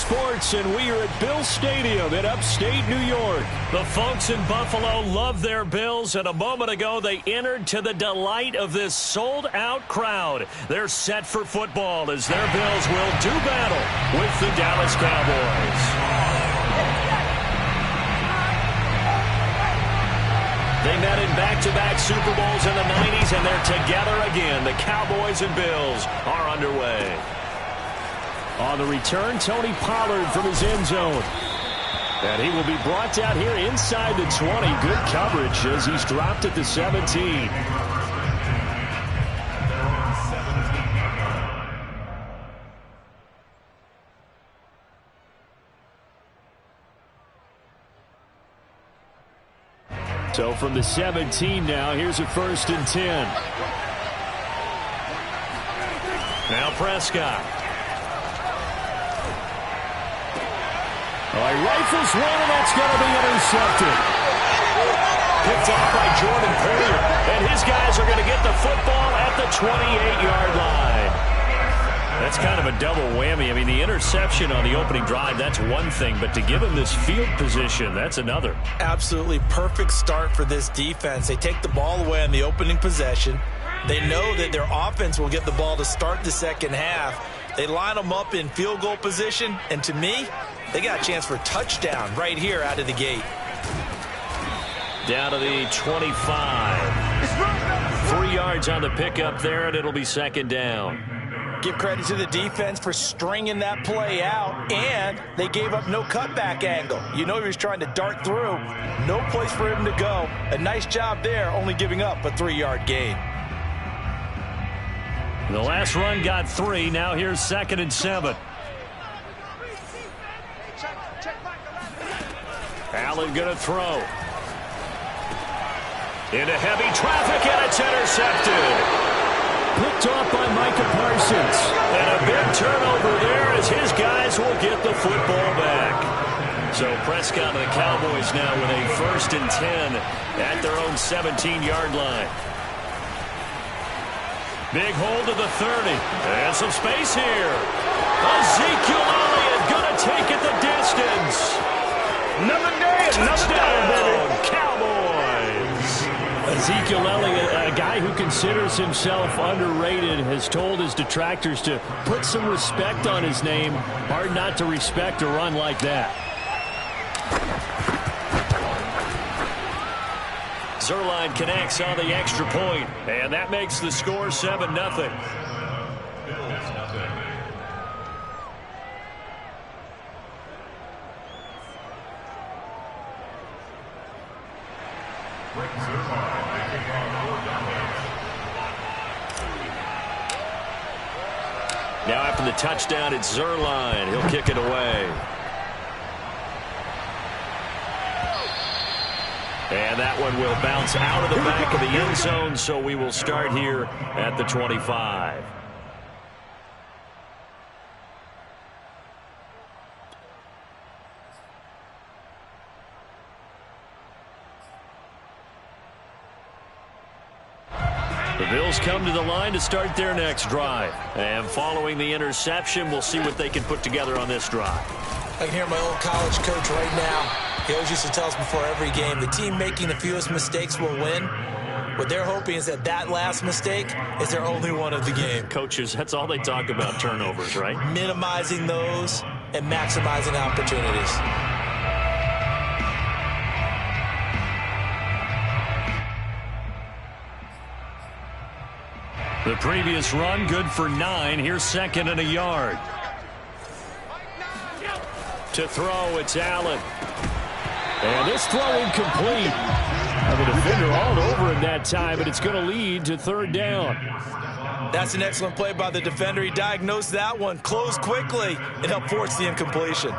Sports, and we are at Bill Stadium in upstate New York. The folks in Buffalo love their Bills, and a moment ago they entered to the delight of this sold-out crowd. They're set for football as their Bills will do battle with the Dallas Cowboys. They met in back-to-back Super Bowls in the 90s, and they're together again. The Cowboys and Bills are underway. On the return, Tony Pollard from his end zone. And he will be brought down here inside the 20. Good coverage as he's dropped at the 17. So from the 17 now, here's a 1st and 10. Now Prescott. He rifles one, and that's going to be intercepted. Picked off by Jordan Poyer. And his guys are going to get the football at the 28-yard line. That's kind of a double whammy. I mean, the interception on the opening drive, that's one thing. But to give him this field position, that's another. Absolutely perfect start for this defense. They take the ball away on the opening possession. They know that their offense will get the ball to start the second half. They line them up in field goal position. And to me, they got a chance for a touchdown right here out of the gate. Down to the 25. 3 yards on the pickup there, and it'll be 2nd down. Give credit to the defense for stringing that play out, and they gave up no cutback angle. You know he was trying to dart through. No place for him to go. A nice job there, only giving up a 3-yard gain. The last run got 3. Now here's 2nd and 7. Allen going to throw. Into heavy traffic, and it's intercepted. Picked off by Micah Parsons. And a big turnover there as his guys will get the football back. So Prescott and the Cowboys now with a 1st and 10 at their own 17-yard line. Big hold to the 30. And some space here. Ezekiel Elliott going to take it the distance. Another day, another down, baby. Cowboys. Ezekiel Elliott, a guy who considers himself underrated, has told his detractors to put some respect on his name. Hard not to respect a run like that. Zerline connects on the extra point, and that makes the score 7-0. Now after the touchdown, it's Zerline. He'll kick it away. And that one will bounce out of the back of the end zone, so we will start here at the 25. The Bills come to the line to start their next drive. And following the interception, we'll see what they can put together on this drive. I can hear my old college coach right now. He always used to tell us before every game, the team making the fewest mistakes will win. What they're hoping is that that last mistake is their only one of the game. Coaches, that's all they talk about, turnovers, right? Minimizing those and maximizing opportunities. The previous run, good for 9. Here's 2nd and a yard. To throw, it's Allen. And this throw incomplete. The defender all over him that time, but it's going to lead to 3rd down. That's an excellent play by the defender. He diagnosed that one, closed quickly, and helped force the incompletion.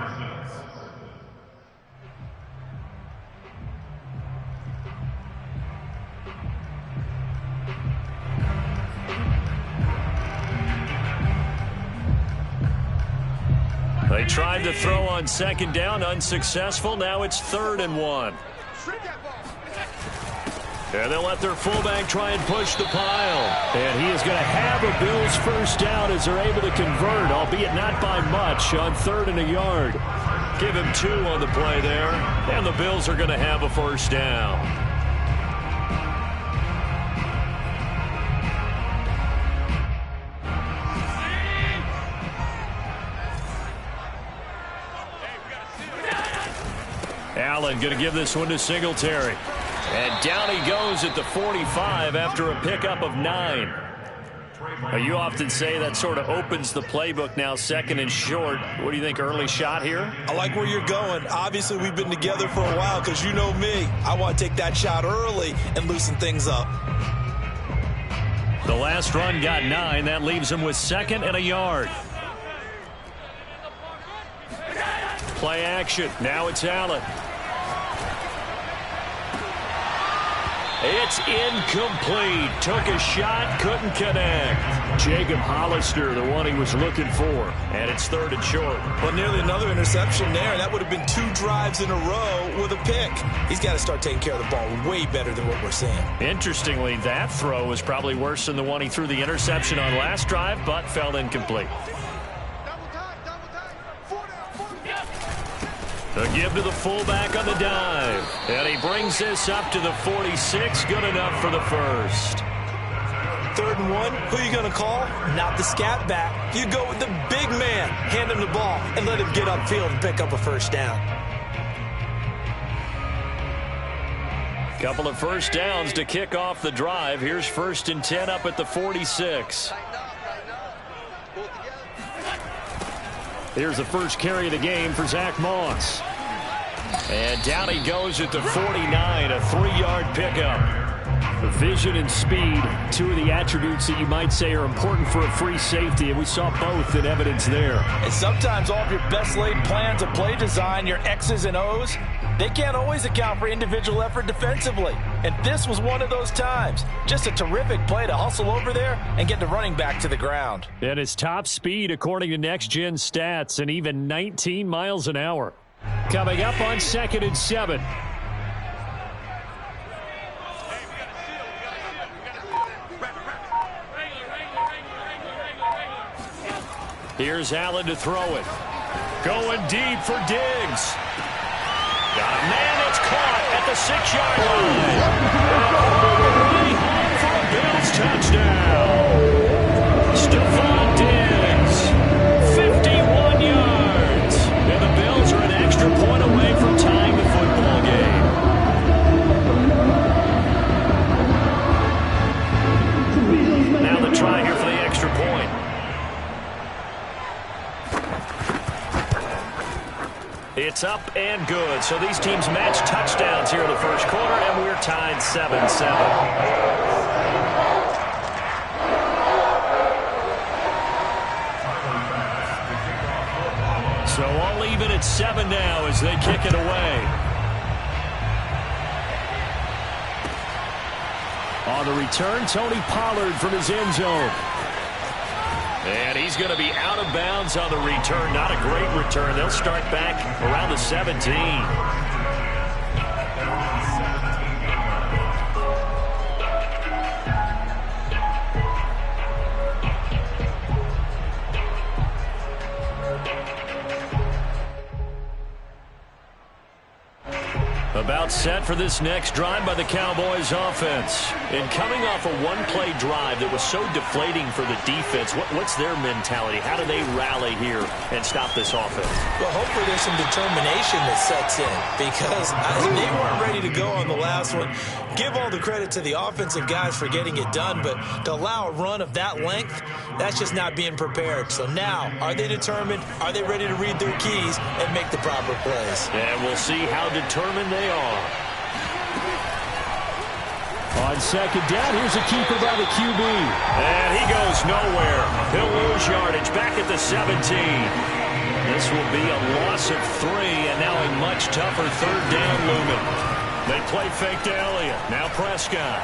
They tried to throw on 2nd down, unsuccessful. Now it's 3rd and 1. And they'll let their fullback try and push the pile. And he is going to have a Bills first down as they're able to convert, albeit not by much, on 3rd and a yard. Give him 2 on the play there. And the Bills are going to have a first down. Allen going to give this one to Singletary. And down he goes at the 45 after a pickup of 9. You often say that sort of opens the playbook now, 2nd and short. What do you think, early shot here? I like where you're going. Obviously, we've been together for a while because you know me. I want to take that shot early and loosen things up. The last run got 9. That leaves him with 2nd and a yard. Play action. Now it's Allen. It's incomplete. Took a shot, couldn't connect. Jacob Hollister, the one he was looking for. And it's 3rd and short. Well, nearly another interception there. That would have been 2 drives in a row with a pick. He's got to start taking care of the ball way better than what we're seeing. Interestingly, that throw was probably worse than the one he threw the interception on last drive, but fell incomplete. The give to the fullback on the dive. And he brings this up to the 46. Good enough for the first. 3rd and 1. Who are you going to call? Not the scat back. You go with the big man. Hand him the ball and let him get upfield and pick up a first down. Couple of first downs to kick off the drive. Here's 1st and 10 up at the 46. Here's the first carry of the game for Zach Moss. And down he goes at the 49, a 3-yard pickup. Vision and speed, 2 of the attributes that you might say are important for a free safety, and we saw both in evidence there. And sometimes all of your best laid plans of play design, your X's and O's, they can't always account for individual effort defensively. And this was one of those times. Just a terrific play to hustle over there and get the running back to the ground. And his top speed, according to Next Gen Stats, and even 19 miles an hour. Coming up on 2nd and 7. Here's Allen to throw it. Going deep for Diggs. Got a man that's caught at the 6-yard line. And all the way home for a Bills touchdown. Stephon Diggs, 51 yards. And the Bills are an extra point away from tying the football game. Now the try here for the extra point. It's up and good. So these teams match touchdowns here in the first quarter, and we're tied 7-7. So all even at 7 now as they kick it away. On the return, Tony Pollard from his end zone. And he's going to be out of bounds on the return. Not a great return. They'll start back around the 17. About set for this next drive by the Cowboys offense. And coming off a one-play drive that was so deflating for the defense, what's their mentality? How do they rally here and stop this offense? Well, hopefully there's some determination that sets in because they weren't ready to go on the last one. Give all the credit to the offensive guys for getting it done, but to allow a run of that length, that's just not being prepared. So now, are they determined? Are they ready to read their keys and make the proper plays? And we'll see how determined they are. On 2nd down, here's a keeper by the QB. And he goes nowhere. He'll lose yardage back at the 17. This will be a loss of 3, and now a much tougher 3rd down looming. They play fake to Elliott. Now Prescott.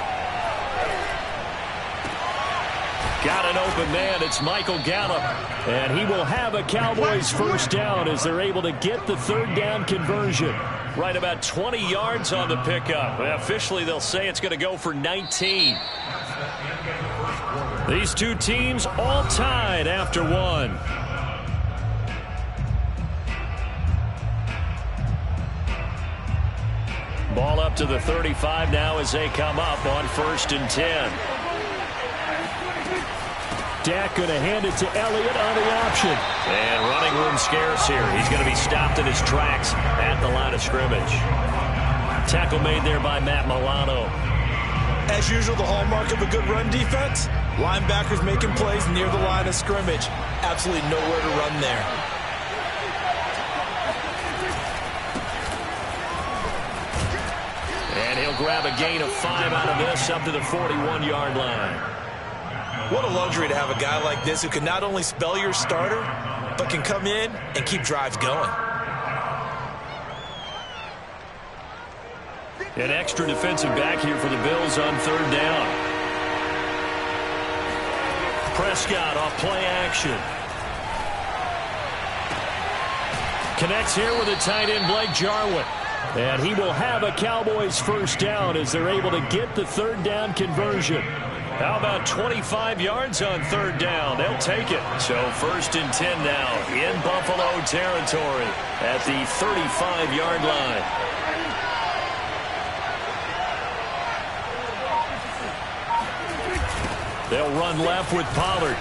Got an open man. It's Michael Gallup. And he will have a Cowboys first down as they're able to get the third down conversion. Right about 20 yards on the pickup. Officially, they'll say it's going to go for 19. These two teams all tied after one. Ball up to the 35 now as they come up on 1st and 10. Dak going to hand it to Elliott on the option. And running room scarce here. He's going to be stopped in his tracks at the line of scrimmage. Tackle made there by Matt Milano. As usual, the hallmark of a good run defense, linebackers making plays near the line of scrimmage. Absolutely nowhere to run there. And he'll grab a gain of 5 out of this up to the 41-yard line. What a luxury to have a guy like this who can not only spell your starter, but can come in and keep drives going. An extra defensive back here for the Bills on 3rd down. Prescott off play action. Connects here with a tight end, Blake Jarwin. And he will have a Cowboys first down as they're able to get the third down conversion. How about 25 yards on 3rd down? They'll take it. So 1st and 10 now in Buffalo territory at the 35-yard line. They'll run left with Pollard.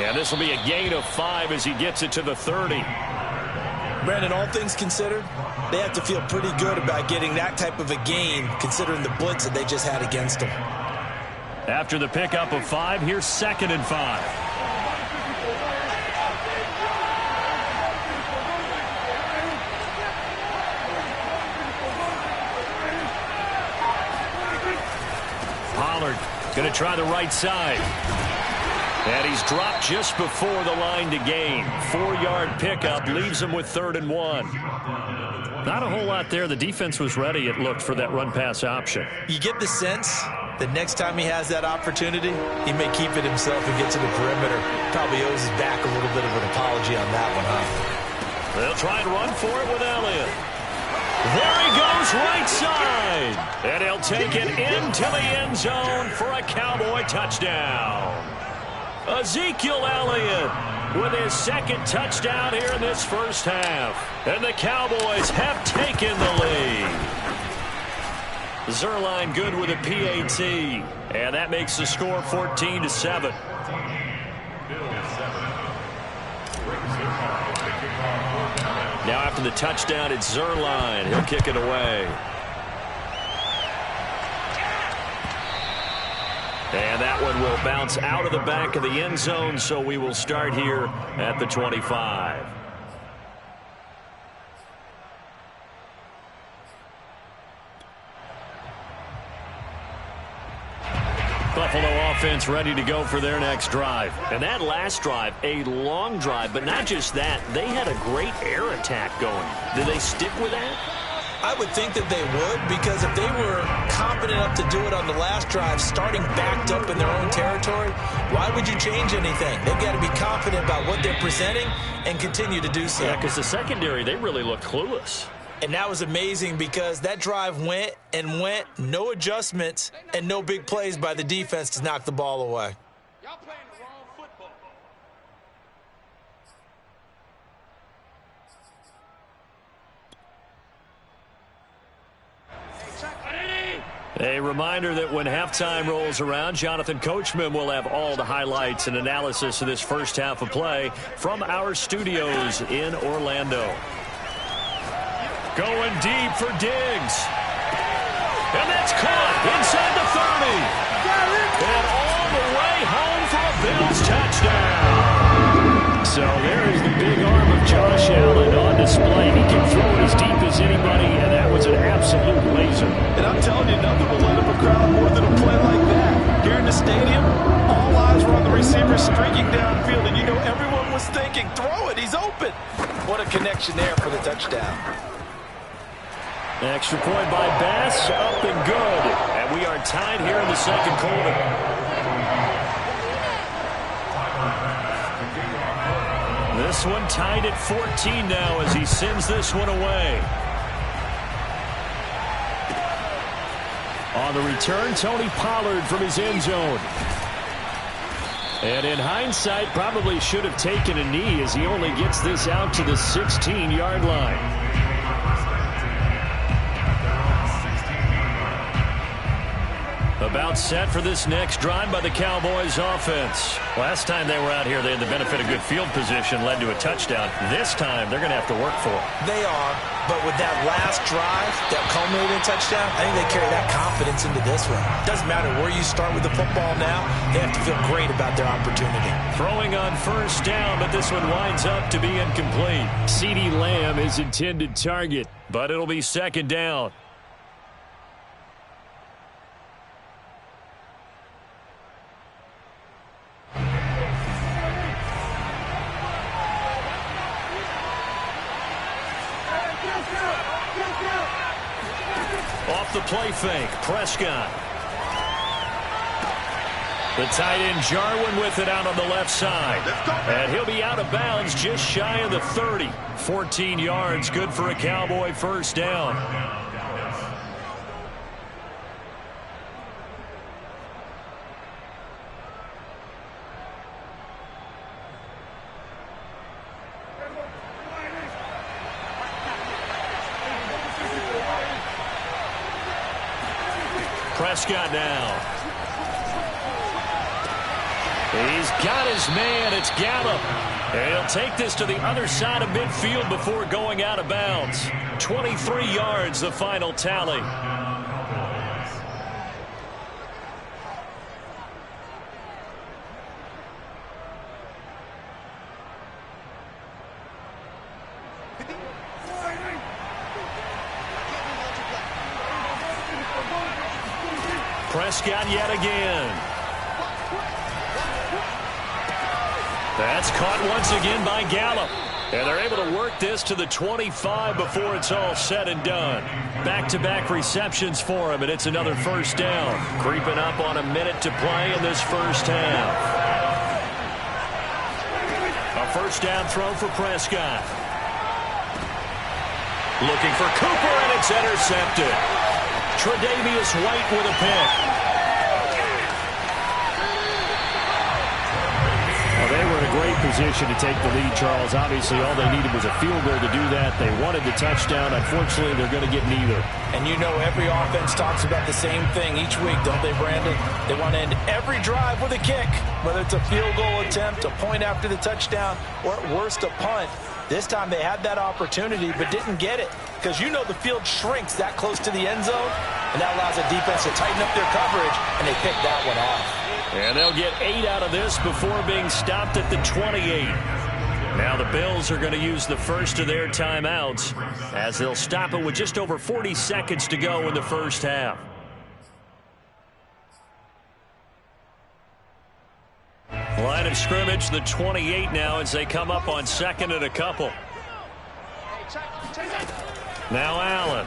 And this will be a gain of 5 as he gets it to the 30. Brandon, all things considered, they have to feel pretty good about getting that type of a gain considering the blitz that they just had against them. After the pickup of 5, here's 2nd and 5. Pollard going to try the right side. And he's dropped just before the line to gain. 4-yard pickup leaves him with 3rd and 1. Not a whole lot there. The defense was ready, it looked, for that run-pass option. You get the sense that next time he has that opportunity, he may keep it himself and get to the perimeter. Probably owes his back a little bit of an apology on that one, huh? They'll try and run for it with Elliott. There he goes, right side. And he'll take it into the end zone for a Cowboy touchdown. Ezekiel Elliott with his 2nd touchdown here in this first half. And the Cowboys have taken the lead. Zerline good with a PAT. And that makes the score 14-7. Now after the touchdown, it's Zerline. He'll kick it away. And that one will bounce out of the back of the end zone, so we will start here at the 25. Buffalo offense ready to go for their next drive. And that last drive, a long drive, but not just that, they had a great air attack going. Did they stick with that? I would think that they would, because if they were confident enough to do it on the last drive, starting backed up in their own territory, why would you change anything? They've got to be confident about what they're presenting and continue to do so. Yeah, because the secondary, they really looked clueless. And that was amazing because that drive went and went, no adjustments, and no big plays by the defense to knock the ball away. Y'all playing the wrong football. A reminder that when halftime rolls around, Jonathan Coachman will have all the highlights and analysis of this first half of play from our studios in Orlando. Going deep for Diggs. And that's caught inside the 30. And all the way home for a Bills touchdown. So there is the big arm of Josh Allen on display. He can throw it as deep as anybody, and that was an absolute laser. And I'm telling you, nothing will light up a crowd more than a play like that. Here in the stadium, all eyes were on the receiver streaking downfield, and you know everyone was thinking, throw it, he's open. What a connection there for the touchdown. Extra point by Bass, up and good. And we are tied here in the second quarter. This one tied at 14 now as he sends this one away. On the return, Tony Pollard from his end zone. And in hindsight, probably should have taken a knee as he only gets this out to the 16-yard line. About set for this next drive by the Cowboys offense. Last time they were out here, they had the benefit of good field position, led to a touchdown. This time, they're going to have to work for it. They are, but with that last drive that culminated in a touchdown, I think they carry that confidence into this one. Doesn't matter where you start with the football now, they have to feel great about their opportunity. Throwing on first down, but this one winds up to be incomplete. CeeDee Lamb is intended target, but it'll be second down. Off the play fake, Prescott. The tight end Jarwin with it out on the left side. And he'll be out of bounds just shy of the 30. 14 yards, good for a Cowboy first down. Prescott now. He's got his man. It's Gallup. And he'll take this to the other side of midfield before going out of bounds. 23 yards, the final tally. Prescott yet again. That's caught once again by Gallup. And they're able to work this to the 25 before it's all said and done. Back-to-back receptions for him, and it's another first down. Creeping up on a minute to play in this first half. A first down throw for Prescott. Looking for Cooper, and it's intercepted. Tre'Davious White with a pick. Well, they were in a great position to take the lead, Charles. Obviously, all they needed was a field goal to do that. They wanted the touchdown. Unfortunately, they're going to get neither. And you know every offense talks about the same thing each week, don't they, Brandon? They want to end every drive with a kick, whether it's a field goal attempt, a point after the touchdown, or at worst, a punt. This time they had that opportunity but didn't get it because you know the field shrinks that close to the end zone, and that allows the defense to tighten up their coverage, and they picked that one off. And they'll get 8 out of this before being stopped at the 28. Now the Bills are going to use the first of their timeouts as they'll stop it with just over 40 seconds to go in the first half. Line of scrimmage, the 28 now as they come up on second and a couple. Now Allen.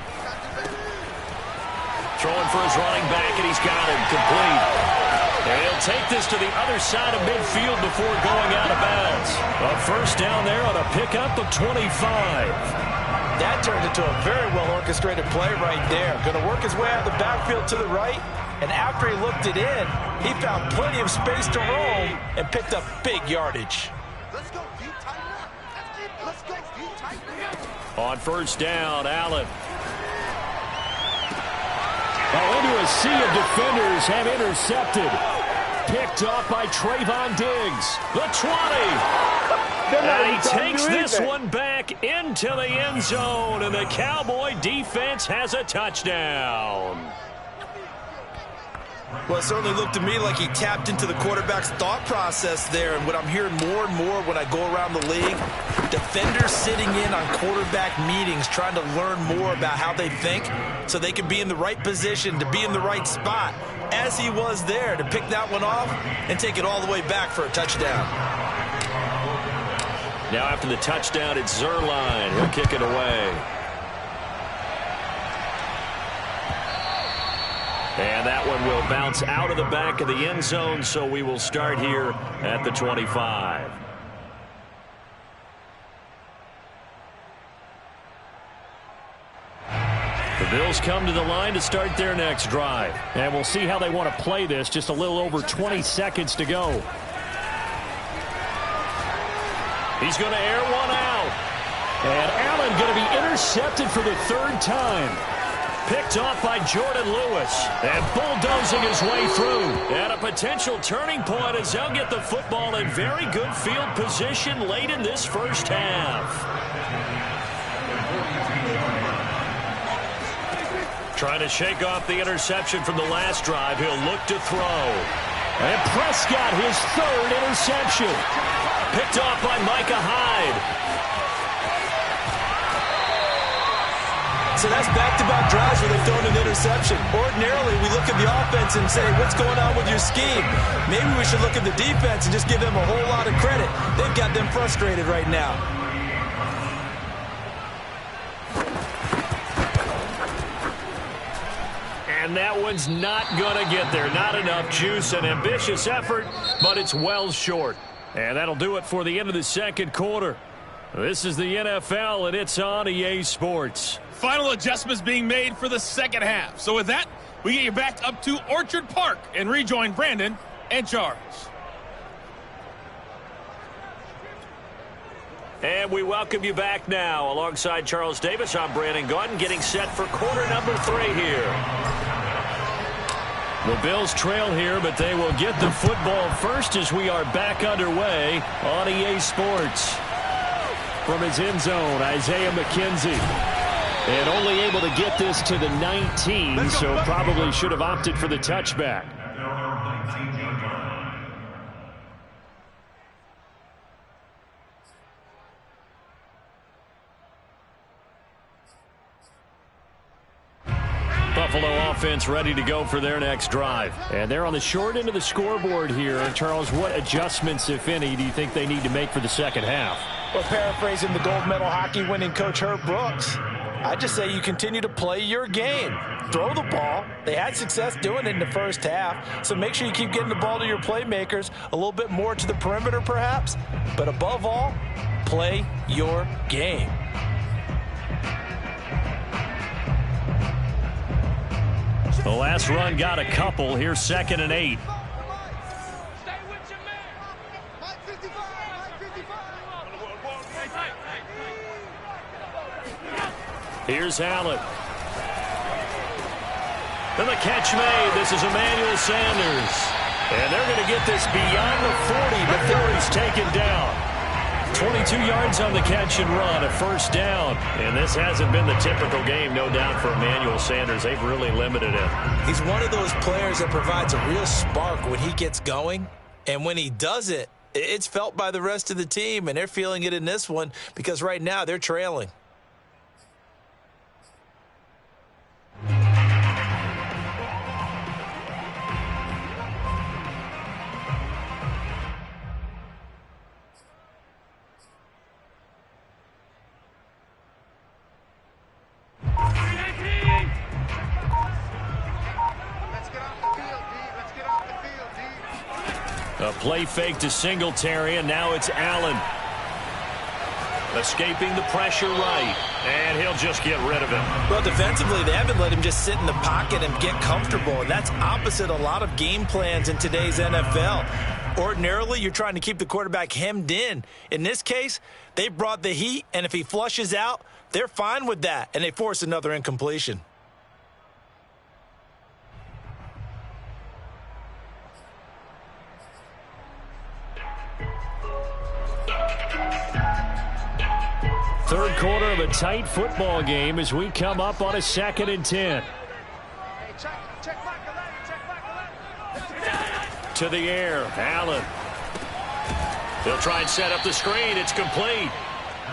Throwing for his running back, and he's got him complete. And he'll take this to the other side of midfield before going out of bounds. A first down there on a pickup of 25. That turned into a very well-orchestrated play right there. Going to work his way out of the backfield to the right. And after he looked it in, he found plenty of space to roam and picked up big yardage. Let's go deep tight. Let's go deep tight. On first down, Allen. Into a sea of defenders have intercepted. Picked off by Trayvon Diggs. The 20. And he takes this one back into the end zone, and the Cowboy defense has a touchdown. Well, it certainly looked to me like he tapped into the quarterback's thought process there. And what I'm hearing more and more when I go around the league, defenders sitting in on quarterback meetings trying to learn more about how they think so they can be in the right position to be in the right spot, as he was there to pick that one off and take it all the way back for a touchdown. Now after the touchdown, it's Zuerlein. He'll kick it away. And that one will bounce out of the back of the end zone, so we will start here at the 25. The Bills come to the line to start their next drive. And we'll see how they want to play this. Just a little over 20 seconds to go. He's going to air one out. And Allen going to be intercepted for the third time. Picked off by Jordan Lewis. And bulldozing his way through. And a potential turning point as they'll get the football in very good field position late in this first half. Trying to shake off the interception from the last drive. He'll look to throw. And Prescott, his third interception. Picked off by Micah Hyde. So that's back-to-back drives where they've thrown an interception. Ordinarily, we look at the offense and say, what's going on with your scheme? Maybe we should look at the defense and just give them a whole lot of credit. They've got them frustrated right now. And that one's not going to get there. Not enough juice. An ambitious effort, but it's well short. And that'll do it for the end of the second quarter. This is the NFL, and it's on EA Sports. Final adjustments being made for the second half. So with that, we get you back up to Orchard Park and rejoin Brandon and Charles. And we welcome you back now. Alongside Charles Davis, I'm Brandon Gaudin, getting set for quarter number 3 here. The Bills trail here, but they will get the football first as we are back underway on EA Sports. From his end zone, Isaiah McKenzie. And only able to get this to the 19, so probably should have opted for the touchback. Buffalo offense ready to go for their next drive. And they're on the short end of the scoreboard here. Charles, what adjustments, if any, do you think they need to make for the second half? Well, paraphrasing the gold medal hockey winning coach Herb Brooks, I just say you continue to play your game. Throw the ball. They had success doing it in the first half, so make sure you keep getting the ball to your playmakers, a little bit more to the perimeter perhaps, but above all, play your game. The last run got a couple. Here's 2nd and 8. Here's Allen. And the catch made. This is Emmanuel Sanders. And they're going to get this beyond the 40 before he's taken down. 22 yards on the catch and run, a first down. And this hasn't been the typical game, no doubt, for Emmanuel Sanders. They've really limited him. He's one of those players that provides a real spark when he gets going. And when he does it, it's felt by the rest of the team. And they're feeling it in this one because right now they're trailing. A play fake to Singletary, and now it's Allen. Escaping the pressure right, and he'll just get rid of him. Well, defensively, they haven't let him just sit in the pocket and get comfortable, and that's opposite a lot of game plans in today's NFL. Ordinarily, you're trying to keep the quarterback hemmed in. In this case, they brought the heat, and if he flushes out, they're fine with that, and they force another incompletion. Third quarter of a tight football game as we come up on a 2nd and 10. To the air, Allen. He'll try and set up the screen. It's complete.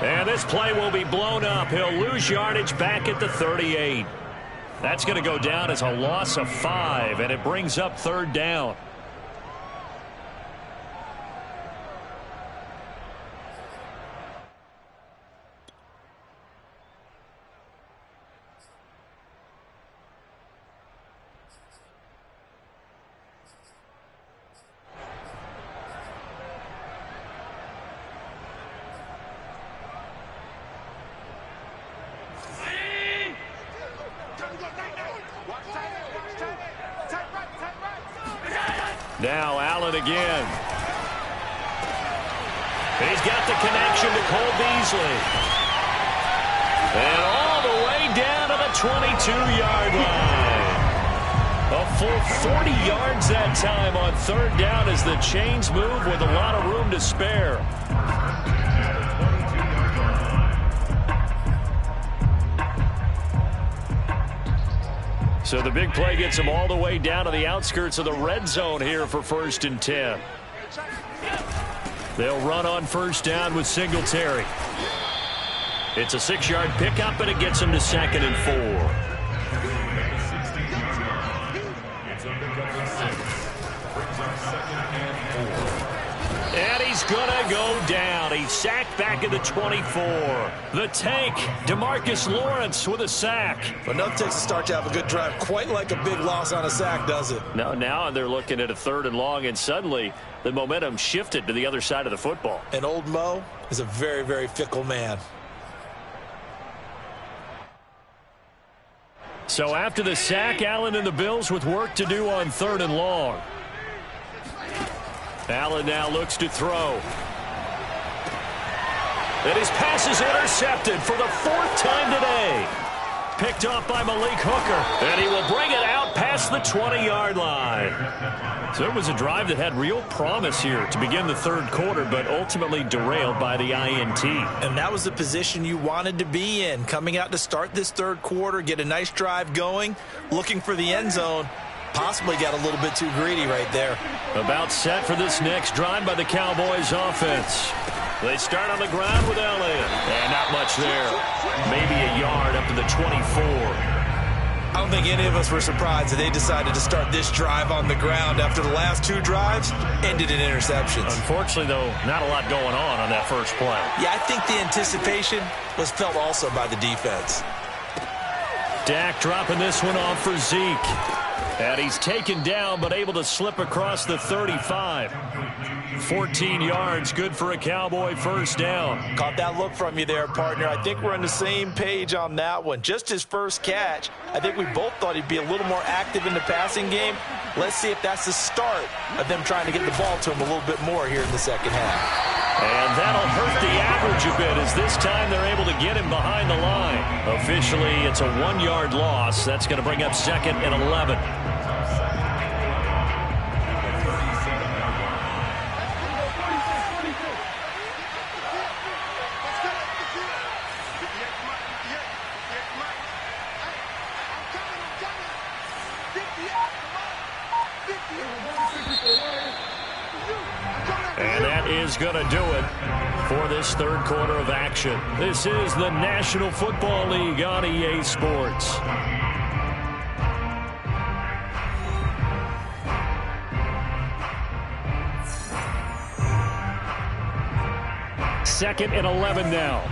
And this play will be blown up. He'll lose yardage back at the 38. That's going to go down as a loss of 5, and it brings up 3rd down. Now Allen again. He's got the connection to Cole Beasley. And all the way down to the 22-yard line. A full 40 yards that time on third down as the chains move with a lot of room to spare. So the big play gets them all the way down to the outskirts of the red zone here for 1st and 10. They'll run on first down with Singletary. It's a 6-yard pickup, and it gets them to 2nd and 4. And he's going to go down. He's sacked back at the 24. The tank, DeMarcus Lawrence with a sack. But enough takes to start to have a good drive. Quite like a big loss on a sack, does it? Now they're looking at a 3rd and long, and suddenly the momentum shifted to the other side of the football. And old Mo is a very, very fickle man. So after the sack, Allen and the Bills with work to do on 3rd and long. Allen now looks to throw. And his pass is intercepted for the 4th time today. Picked off by Malik Hooker. And he will bring it out past the 20-yard line. So it was a drive that had real promise here to begin the 3rd quarter, but ultimately derailed by the INT. And that was the position you wanted to be in. Coming out to start this 3rd quarter, get a nice drive going, looking for the end zone. Possibly got a little bit too greedy right there. About set for this next drive by the Cowboys offense. They start on the ground with Elliott. And not much there. Maybe a yard up to the 24. I don't think any of us were surprised that they decided to start this drive on the ground after the last 2 drives ended in interceptions. Unfortunately, though, not a lot going on that first play. Yeah, I think the anticipation was felt also by the defense. Dak dropping this one off for Zeke. And he's taken down, but able to slip across the 35. 14 yards, good for a Cowboy first down. Caught that look from you there, partner. I think we're on the same page on that one. Just his first catch. I think we both thought he'd be a little more active in the passing game. Let's see if that's the start of them trying to get the ball to him a little bit more here in the second half. And that'll hurt the average a bit as this time they're able to get him behind the line. Officially, it's a 1-yard loss. That's going to bring up 2nd and 11. And that is going to do it for this 3rd quarter of action. This is the National Football League on EA Sports. Second and 11 now.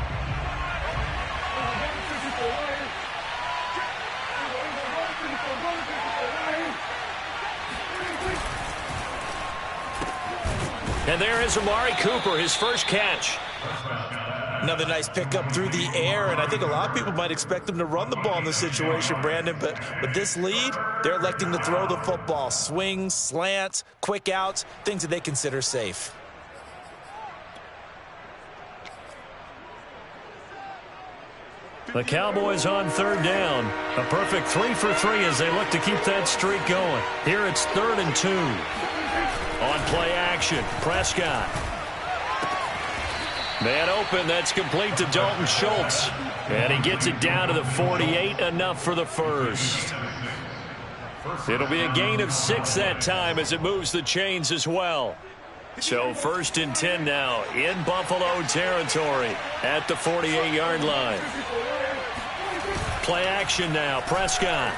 And there is Amari Cooper, his first catch. Another nice pickup through the air, and I think a lot of people might expect them to run the ball in this situation, Brandon, but with this lead, they're electing to throw the football. Swings, slants, quick outs, things that they consider safe. The Cowboys on 3rd down. A perfect 3 for 3 as they look to keep that streak going. Here it's 3rd and 2. On play action, Prescott. Man open, that's complete to Dalton Schultz. And he gets it down to the 48, enough for the first. It'll be a gain of 6 that time as it moves the chains as well. So 1st and 10 now in Buffalo territory at the 48-yard line. Play action now, Prescott.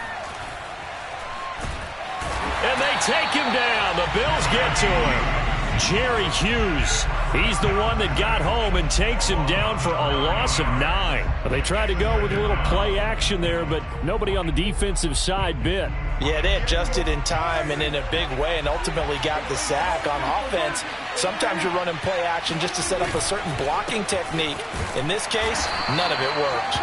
And they take him down. The Bills get to him. Jerry Hughes, he's the one that got home and takes him down for a loss of 9. They tried to go with a little play action there, but nobody on the defensive side bit. Yeah, they adjusted in time and in a big way and ultimately got the sack. On offense, sometimes you're running play action just to set up a certain blocking technique. In this case, none of it worked.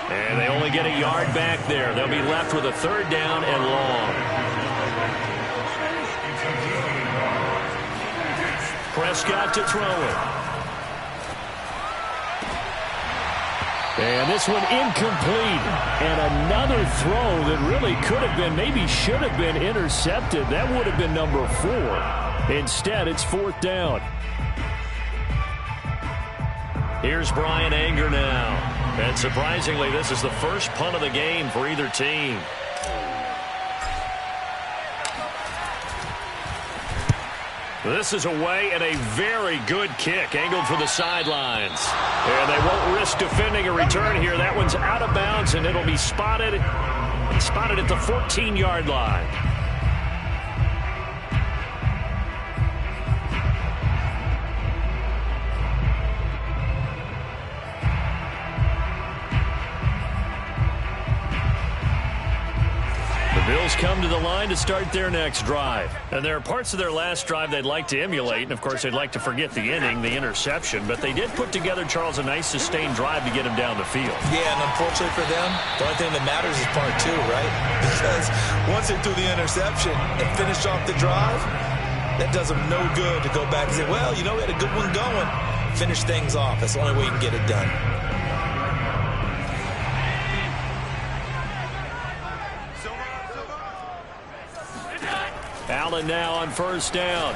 And they only get a yard back there. They'll be left with a 3rd down and long. Prescott to throw it. And this one incomplete. And another throw that really could have been, maybe should have been intercepted. That would have been number 4. Instead, it's 4th down. Here's Brian Anger now. And surprisingly, this is the first punt of the game for either team. This is away and a very good kick angled for the sidelines. And they won't risk defending a return here. That one's out of bounds, and it'll be spotted at the 14-yard line. Bills come to the line to start their next drive. And there are parts of their last drive they'd like to emulate, and of course they'd like to forget the inning, the interception, but they did put together, Charles, a nice sustained drive to get him down the field. Yeah, and unfortunately for them, the only thing that matters is part 2, right? Because once they threw the interception and finished off the drive, that does them no good to go back and say, well, you know, we had a good one going. Finish things off. That's the only way you can get it done. Allen now on 1st down.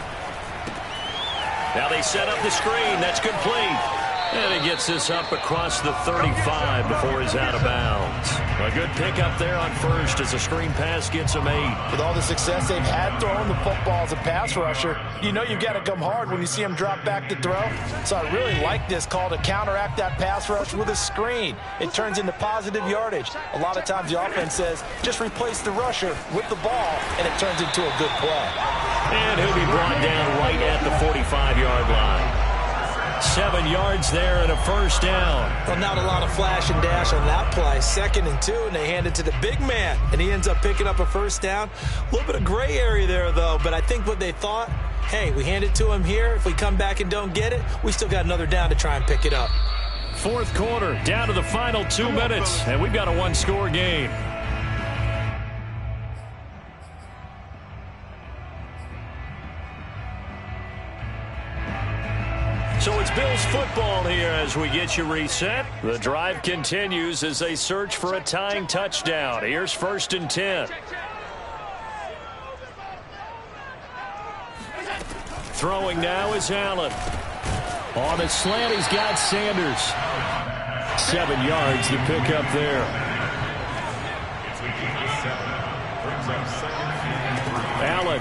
Now they set up the screen. That's complete. And he gets this up across the 35 before he's out of bounds. A good pickup there on 1st as a screen pass gets him 8. With all the success they've had throwing the football as a pass rusher, you know you've got to come hard when you see him drop back to throw. So I really like this call to counteract that pass rush with a screen. It turns into positive yardage. A lot of times the offense says, just replace the rusher with the ball, and it turns into a good play. And he'll be brought down right at the 45-yard line. 7 yards there and a 1st down. Well, not a lot of flash and dash on that play. 2nd and 2, and they hand it to the big man, and he ends up picking up a 1st down. A little bit of gray area there, though, but I think what they thought, hey, we hand it to him here. If we come back and don't get it, we still got another down to try and pick it up. 4th quarter, down to the final 2 minutes, and we've got a 1-score game. So it's Bills football here as we get you reset. The drive continues as they search for a tying touchdown. Here's 1st and 10. Throwing now is Allen. On a slant, he's got Sanders. 7 yards to pick up there. Allen.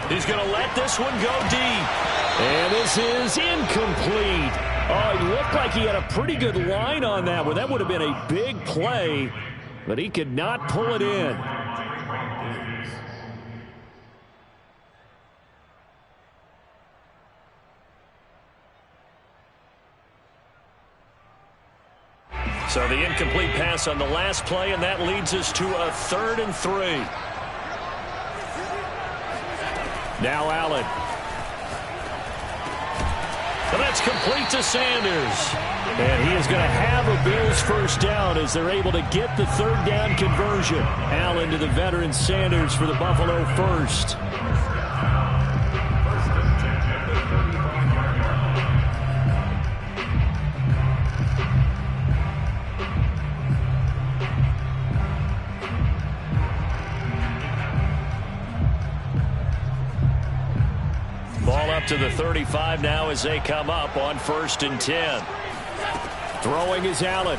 He's going to let this one go deep. And this is incomplete. Oh, he looked like he had a pretty good line on that one. That would have been a big play, but he could not pull it in. So the incomplete pass on the last play, and that leads us to a 3rd and 3. Now Allen. And that's complete to Sanders. And he is going to have a Bills 1st down as they're able to get the 3rd down conversion. Allen to the veteran Sanders for the Buffalo 1st. Ball up to the 35 now as they come up on 1st and 10. Throwing is Allen.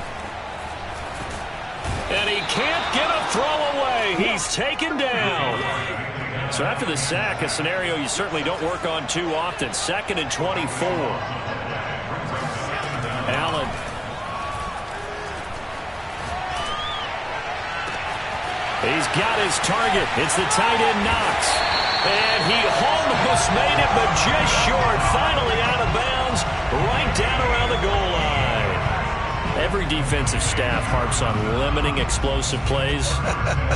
And he can't get a throw away. He's taken down. So after the sack, a scenario you certainly don't work on too often. 2nd and 24. Allen. He's got his target. It's the tight end Knox. And he almost made it, but just short. Finally out of bounds, right down around the goal line. Every defensive staff harps on limiting explosive plays.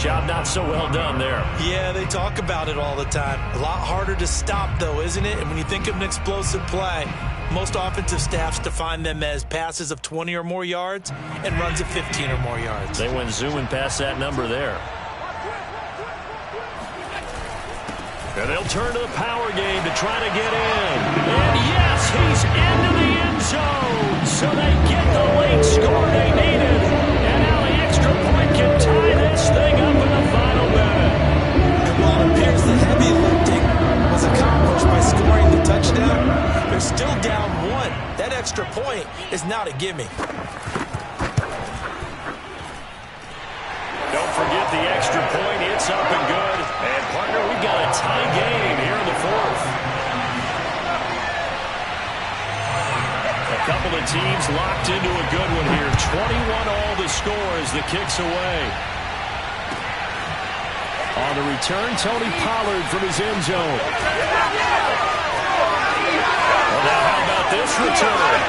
Job not so well done there. Yeah, they talk about it all the time. A lot harder to stop, though, isn't it? And when you think of an explosive play, most offensive staffs define them as passes of 20 or more yards and runs of 15 or more yards. They went zooming past that number there. And they'll turn to the power game to try to get in. And yes, he's into the end zone. So they get the late score they needed. And now the extra point can tie this thing up in the final minute. And while it appears the heavy lifting was accomplished by scoring the touchdown, they're still down 1. That extra point is not a gimme. Don't forget the extra point. It's up and good. And, partner, we've got a tie game here in the 4th. A couple of teams locked into a good one here. 21-all the score as the kick's away. On the return, Tony Pollard from his end zone. Well, now how about this return?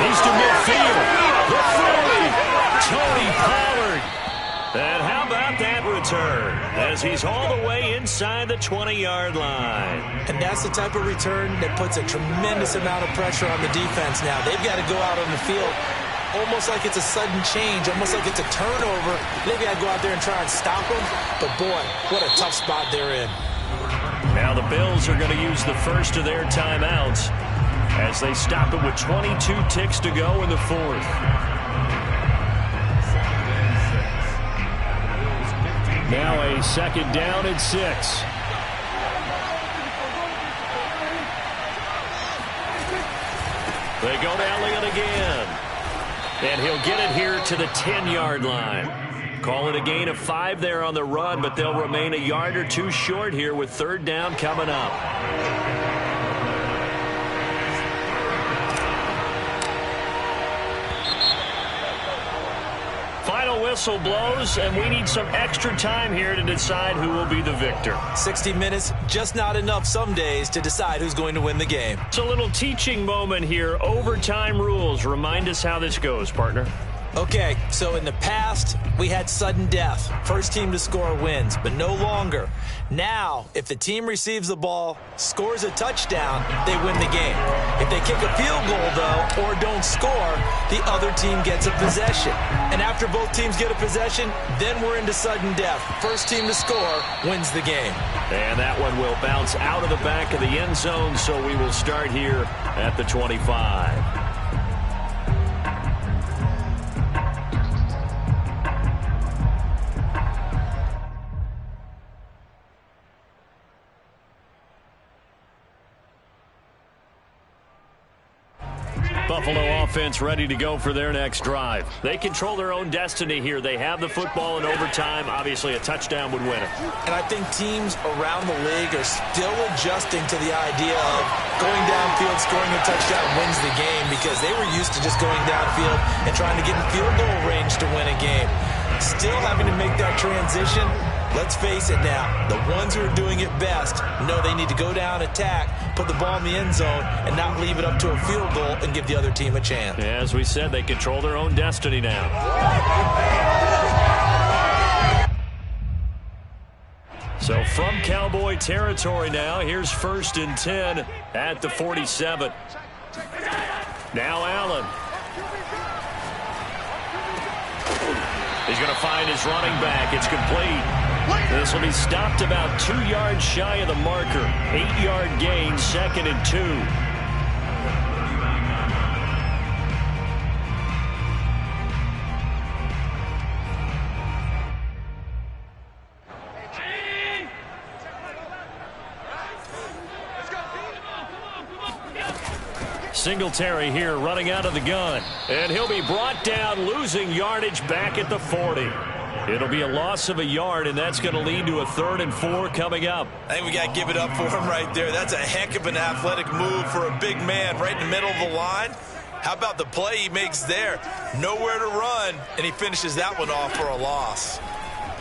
He's to midfield. The 40. Tony Pollard. And how about that return as he's all the way inside the 20-yard line. And that's the type of return that puts a tremendous amount of pressure on the defense now. They've got to go out on the field almost like it's a sudden change, almost like it's a turnover. They've got to go out there and try and stop them. But, boy, what a tough spot they're in. Now the Bills are going to use the first of their timeouts as they stop it with 22 ticks to go in the 4th. Now a 2nd down and 6. They go to Elliott again. And he'll get it here to the 10-yard line. Call it a gain of 5 there on the run, but they'll remain a yard or 2 short here with 3rd down coming up. Final whistle blows, and we need some extra time here to decide who will be the victor. 60 minutes, just not enough some days to decide who's going to win the game. It's a little teaching moment here. Overtime rules. Remind us how this goes, partner. Okay, so in the past, we had sudden death. First team to score wins, but no longer. Now, if the team receives the ball, scores a touchdown, they win the game. If they kick a field goal, though, or don't score, the other team gets a possession. And after both teams get a possession, then we're into sudden death. First team to score wins the game. And that one will bounce out of the back of the end zone, so we will start here at the 25. Buffalo offense ready to go for their next drive. They control their own destiny here. They have the football in overtime. Obviously, a touchdown would win it. And I think teams around the league are still adjusting to the idea of going downfield, scoring a touchdown wins the game, because they were used to just going downfield and trying to get in field goal range to win a game. Still having to make that transition. Let's face it now, the ones who are doing it best know they need to go down, attack, put the ball in the end zone, and not leave it up to a field goal and give the other team a chance. Yeah, as we said, they control their own destiny now. So from Cowboy territory now, here's 1st and 10 at the 47. Now Allen. He's going to find his running back. It's complete. This will be stopped about 2 yards shy of the marker. 8-yard gain, 2nd and 2. Singletary here running out of the gun. And he'll be brought down, losing yardage back at the 40. It'll be a loss of a yard, and that's going to lead to a 3rd and 4 coming up. I think we got to give it up for him right there. That's a heck of an athletic move for a big man right in the middle of the line. How about the play he makes there? Nowhere to run, and he finishes that one off for a loss.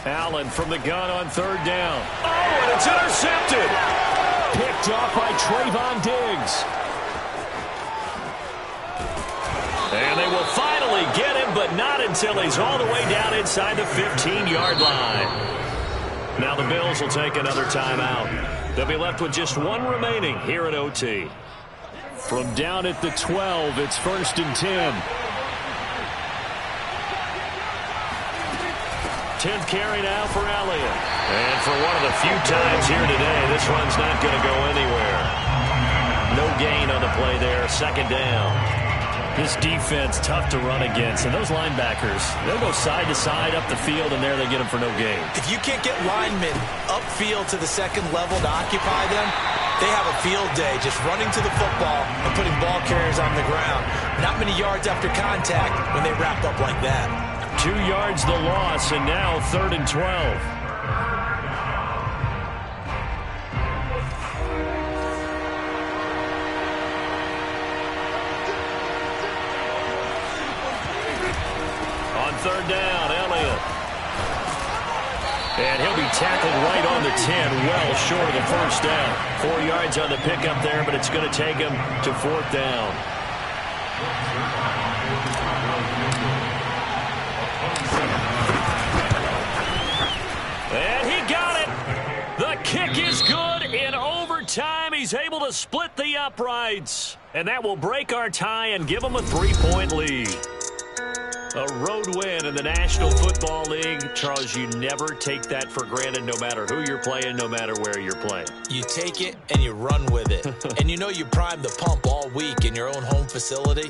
Allen from the gun on 3rd down. Oh, and it's intercepted. Picked off by Trayvon Diggs. And they will finally get him, but not until he's all the way down inside the 15-yard line. Now the Bills will take another timeout. They'll be left with just 1 remaining here at OT. From down at the 12, it's 1st and 10. 10th carry now for Elliott. And for one of the few times here today, this run's not going to go anywhere. No gain on the play there. Second down. This defense tough to run against, and those linebackers, they'll go side to side up the field, and there they get them for no gain. If you can't get linemen upfield to the second level to occupy them, they have a field day just running to the football and putting ball carriers on the ground. Not many yards after contact when they wrap up like that. 2 yards the loss, and now 3rd and 12. Third down, Elliott. And he'll be tackled right on the 10, well short of the first down. 4 yards on the pickup there, but it's going to take him to 4th down. And he got it. The kick is good. In overtime, he's able to split the uprights. And that will break our tie and give him a 3-point lead. A road win in the National Football League. Charles, you never take that for granted no matter who you're playing, no matter where you're playing. You take it and you run with it. And you know you primed the pump all week in your own home facility.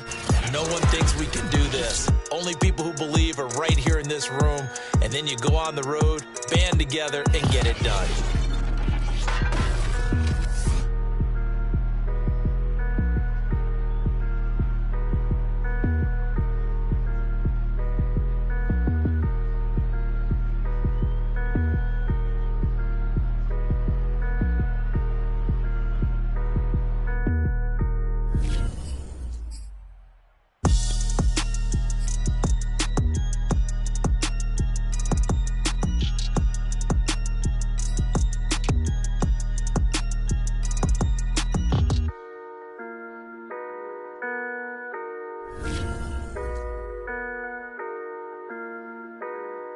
No one thinks we can do this. Only people who believe are right here in this room. And then you go on the road, band together, and get it done.